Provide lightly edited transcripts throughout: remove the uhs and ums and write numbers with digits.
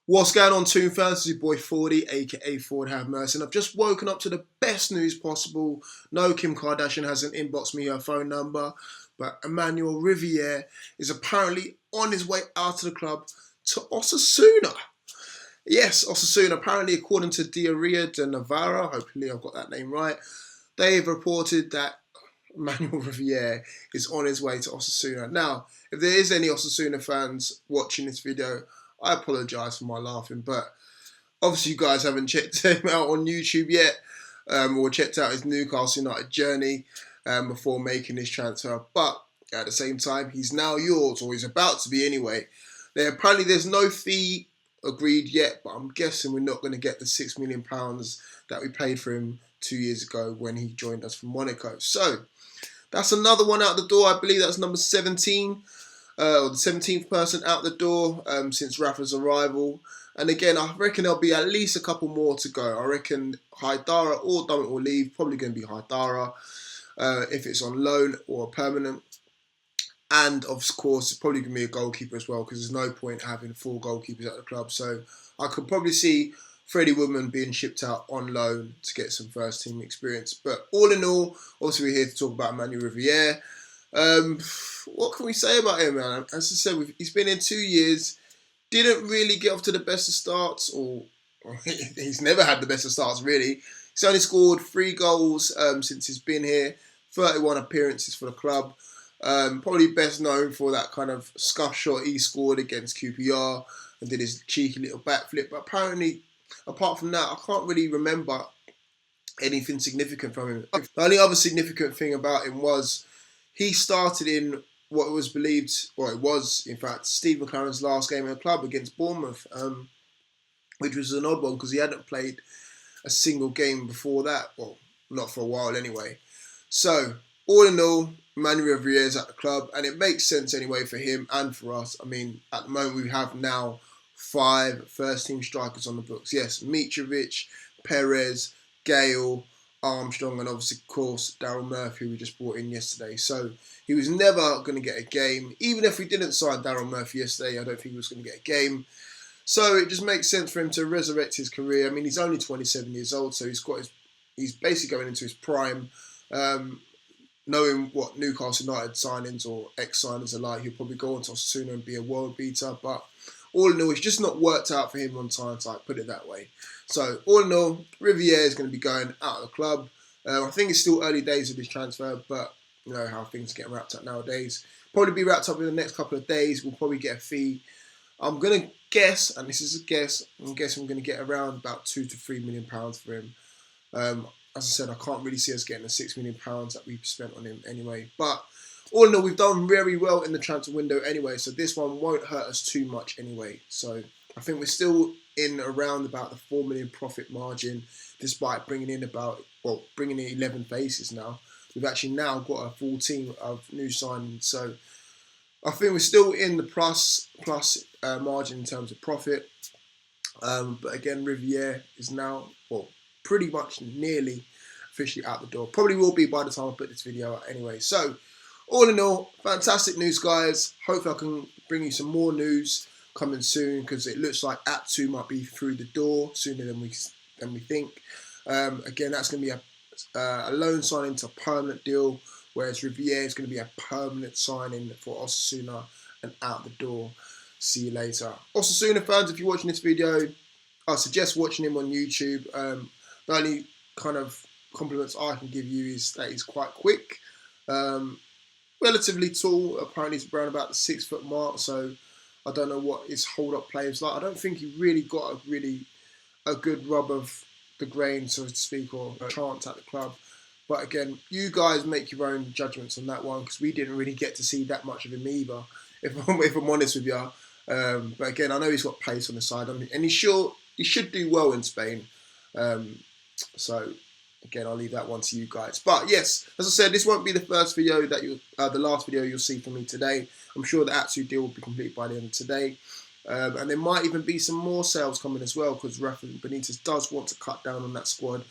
What's going on, Toon fans? It's your boy Forde, aka Forde Have Mercy, and I've just woken up to the best news possible. No, Kim Kardashian hasn't inboxed me her phone number, but Emmanuel Riviere is apparently on his way out of the club to Osasuna. Yes, Osasuna. Apparently, according to Diarrhea de Navarra, hopefully I've got that name right, they've reported that Emmanuel Riviere is on his way to Osasuna. Now, if there is any Osasuna fans watching this video, I apologise for my laughing, but obviously you guys haven't checked him out on YouTube yet, or checked out his Newcastle United journey before making this transfer. But at the same time, he's now yours, or he's about to be anyway. Apparently there's no fee agreed yet, but I'm guessing we're not going to get the £6 million that we paid for him 2 years ago when he joined us from Monaco. So that's another one out the door. I believe that's number 17. Or the 17th person out the door since Rafa's arrival. And again, I reckon there'll be at least a couple more to go. I reckon Haidara or Dummett will leave. Probably going to be Haidara if it's on loan or permanent. And of course, it's probably going to be a goalkeeper as well, because there's no point having 4 goalkeepers at the club. So I could probably see Freddie Woodman being shipped out on loan to get some first team experience. But all in all, obviously we're here to talk about Emmanuel Riviere. What can we say about him, man? As I said, he's been in 2 years, didn't really get off to the best of starts, or he's never had the best of starts, really. He's only scored 3 goals since he's been here, 31 appearances for the club. Probably best known for that kind of scuff shot he scored against QPR and did his cheeky little backflip. But apparently, apart from that, I can't really remember anything significant from him. The only other significant thing about him was he started in what was believed, or it was, in fact, Steve McLaren's last game in the club against Bournemouth, which was an odd one because he hadn't played a single game before that. Well, not for a while anyway. So, all in all, Emmanuel Riviere is at the club, and it makes sense anyway for him and for us. I mean, at the moment we have now 5 first-team strikers on the books. Yes, Mitrovic, Perez, Gale, Armstrong, and obviously, of course, Daryl Murphy, who we just brought in yesterday. So he was never going to get a game. Even if we didn't sign Daryl Murphy yesterday, I don't think he was going to get a game. So it just makes sense for him to resurrect his career. I mean, he's only 27 years old, so he's basically going into his prime. Knowing what Newcastle United signings or ex-signings are like, he'll probably go on to Osasuna and be a world beater. But all in all, it's just not worked out for him on time, put it that way. So, all in all, Riviere is going to be going out of the club. I think it's still early days of his transfer, but you know how things get wrapped up nowadays. Probably be wrapped up in the next couple of days. We'll probably get a fee. I'm going to guess, and this is a guess, I'm guessing we're going to get around about £2 to £3 million for him. As I said, I can't really see us getting the £6 million that we've spent on him anyway. But all in all, we've done very well in the transfer window anyway, so this one won't hurt us too much anyway. So I think we're still in around about the 4 million profit margin, despite bringing in 11 faces now. We've actually now got a full team of new signings. So I think we're still in the plus margin in terms of profit. But again, Riviere is now, pretty much nearly officially out the door. Probably will be by the time I put this video out anyway. So, all in all, fantastic news, guys. Hopefully I can bring you some more news coming soon, because it looks like Act 2 might be through the door sooner than we think. Again, that's going to be a loan signing to a permanent deal, whereas Riviere is going to be a permanent signing for Osasuna and out the door. See you later. Osasuna fans, if you're watching this video, I suggest watching him on YouTube. The only kind of compliments I can give you is that he's quite quick, relatively tall. Apparently he's around about the 6 foot mark, so I don't know what his hold-up play is like. I don't think he really got a good rub of the grain, so to speak, or a chance at the club. But again, you guys make your own judgments on that one, because we didn't really get to see that much of him either, if I'm honest with you. But again, I know he's got pace on the side, and he should do well in Spain. So again, I'll leave that one to you guys. But yes, as I said, this won't be the first video the last video you'll see from me today. I'm sure the Atsu deal will be complete by the end of today. And there might even be some more sales coming as well, because Rafa Benitez does want to cut down on that squad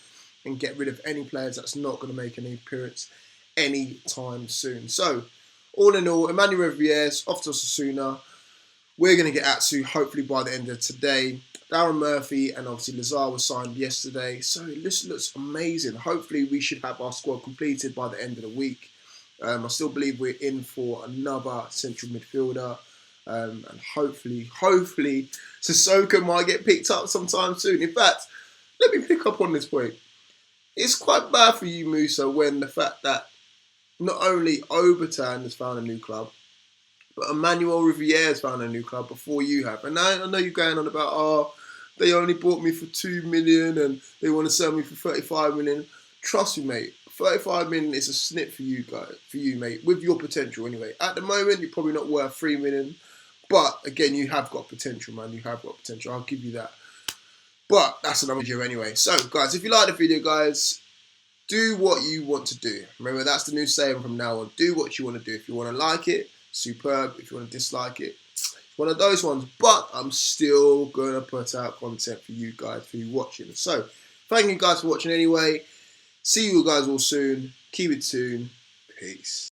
and get rid of any players that's not going to make any appearance anytime soon. So, all in all, Emmanuel Riviere's off to Osasuna. we're going to get Atsu hopefully by the end of today. Darren Murphy and obviously Lazar was signed yesterday. So this looks amazing. Hopefully we should have our squad completed by the end of the week. I still believe we're in for another central midfielder. And hopefully Sissoko might get picked up sometime soon. In fact, let me pick up on this point. It's quite bad for you, Musa, when the fact that not only Overton has found a new club, but Emmanuel Riviere has found a new club before you have. And I know you're going on about, they only bought me for 2 million and they want to sell me for 35 million. Trust me, mate. 35 million is a snip for you mate, with your potential anyway. At the moment, you're probably not worth 3 million. But again, you have got potential, man. You have got potential. I'll give you that. But that's another video anyway. So, guys, if you like the video, guys, do what you want to do. Remember, that's the new saying from now on. Do what you want to do. If you want to like it, superb. If you want to dislike it, one of those ones. But I'm still going to put out content for you guys, for you watching. So, thank you guys for watching anyway. See you guys all soon. Keep it tuned. Peace.